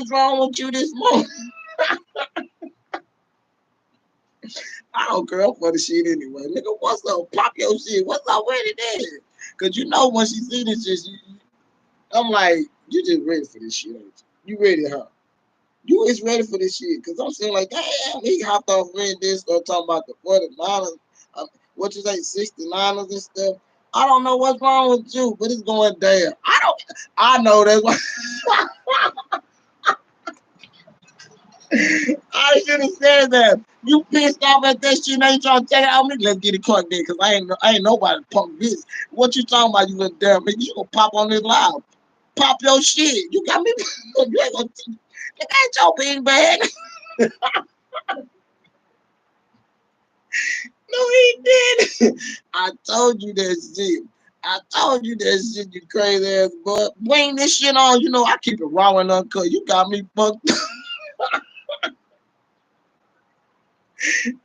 is wrong with you this morning? I don't care for the shit anyway. Nigga, what's up? Pop your shit. What's up with it then? Cause you know when she see this shit, I'm like, you just ready for this shit, ain't you? You ready, huh? You is ready for this shit. Cause I'm saying like, damn, he hopped off red this start talking about the 49ers, what you say, 69ers and stuff. I don't know what's wrong with you, but it's going down. I know that's why. I should have said that. You pissed off at that shit, now you trying to take it out me. Let's get it caught there, cause I ain't nobody punk this. What you talking about, you little damn nigga? You gonna pop on this loud. Pop your shit. You got me. You ain't gonna that ain't your big bag. No, he did. I told you that shit. I told you that shit, you crazy ass boy. Bring this shit on. You know I keep it raw and uncut. You got me fucked up.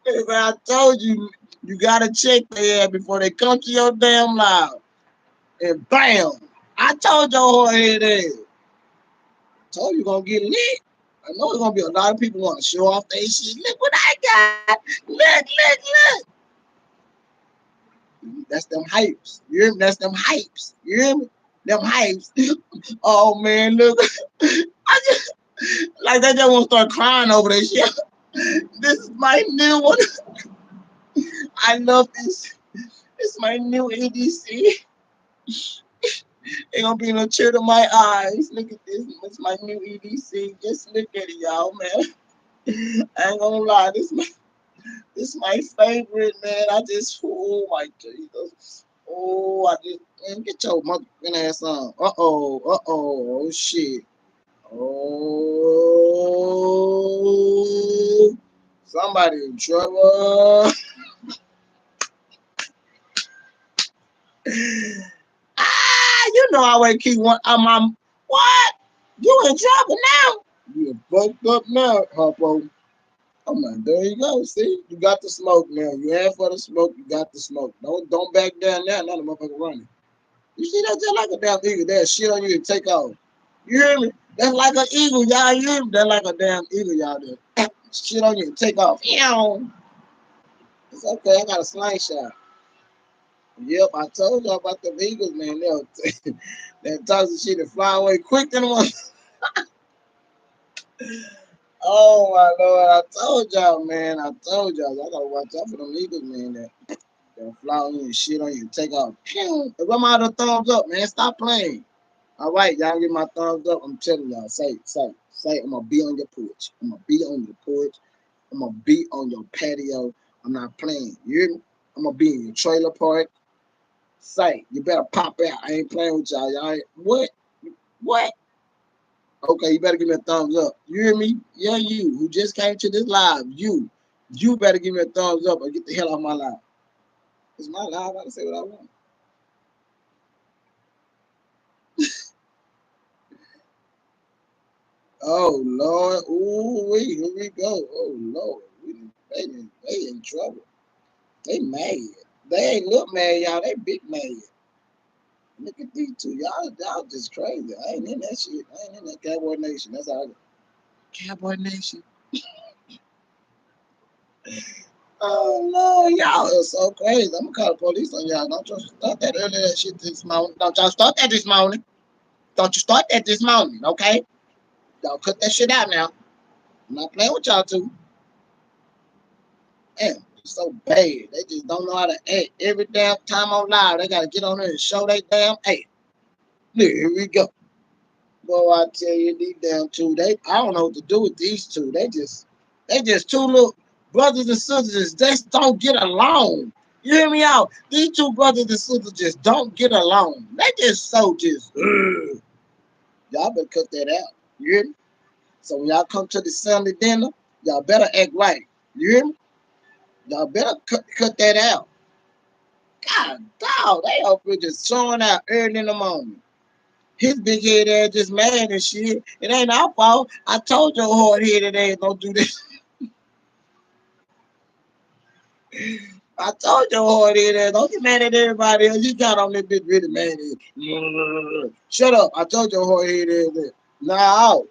I told you, you gotta check their ass before they come to your damn live. And bam! I told your hard head ass. Told you gonna get lit. I know there's gonna be a lot of people want to show off their shit. Look what I got. Look. That's them hypes. You hear me? That's them hypes. You hear me? Them hypes. Oh man, look. I just like they just want to start crying over this shit. This is my new one. I love this. This is my new EDC. Ain't gonna be no tear to my eyes. Look at this. It's my new EDC. Just look at it, y'all, man. I ain't gonna lie. This my favorite, man. Oh my Jesus. Oh, man, get your motherfucking ass on. Oh shit. Oh, somebody in trouble. You know I always keep one. What? You in trouble now? You fucked up now, Harpo. Oh man, there you go. See, you got the smoke now. You had for the smoke, you got the smoke. Don't back down now. Now the motherfucker running. You see that just like a damn eagle. That shit on you to take off. You hear me? That's like an eagle, y'all. You hear me? That's like a damn eagle, y'all. There. Shit on you to take off. It's okay. I got a slingshot. Yep, I told y'all about the eagles, man. That toxic shit that fly away quick than one. Oh my lord, I told y'all, man. I told y'all. I gotta watch out for them eagles, man. They'll fly on you and shit on you and take off. Pew! If I'm out of thumbs up, man, stop playing. All right, y'all get my thumbs up. I'm telling y'all, say, I'm gonna be on your porch. I'm gonna be on your porch. I'm gonna be on your patio. I'm not playing. You hear me? I'm gonna be in your trailer park. Say, you better pop out. I ain't playing with y'all. Y'all ain't, what? What? Okay, you better give me a thumbs up. You hear me? Yeah, you who just came to this live. You better give me a thumbs up or get the hell off my live. It's my live. I can say what I want. Oh Lord. Ooh, here we go. Oh Lord. They in trouble. They mad. They ain't look mad, y'all. They big mad. Look at these two. Y'all just crazy. I ain't in that shit. I ain't in that Cowboy Nation. That's how I go. Cowboy Nation. Oh Lord, y'all are so crazy. I'm gonna call the police on y'all. Don't you start that earlier that shit this morning. Don't y'all start that this morning. Don't you start that this morning, okay? Y'all cut that shit out now. I'm not playing with y'all too. Damn, it's so bad. They just don't know how to act. Every damn time on live, they gotta get on there and show they damn act. Look, here we go. Boy, I tell you, these damn two, I don't know what to do with these two. They just two little brothers and sisters that just don't get along. You hear me out? These two brothers and sisters just don't get along. They just ugh. Y'all better cut that out. You hear me? So when y'all come to the Sunday dinner, y'all better act right. You hear me? Y'all better cut that out. God, dog, they up here just showing out early in the morning. His big head ass just mad and shit. It ain't our fault. I told your hard headed ass don't do this. I told your hard headed ass don't get mad at everybody else. You got on this bitch really mad. Shut up. I told your hard headed ass. No.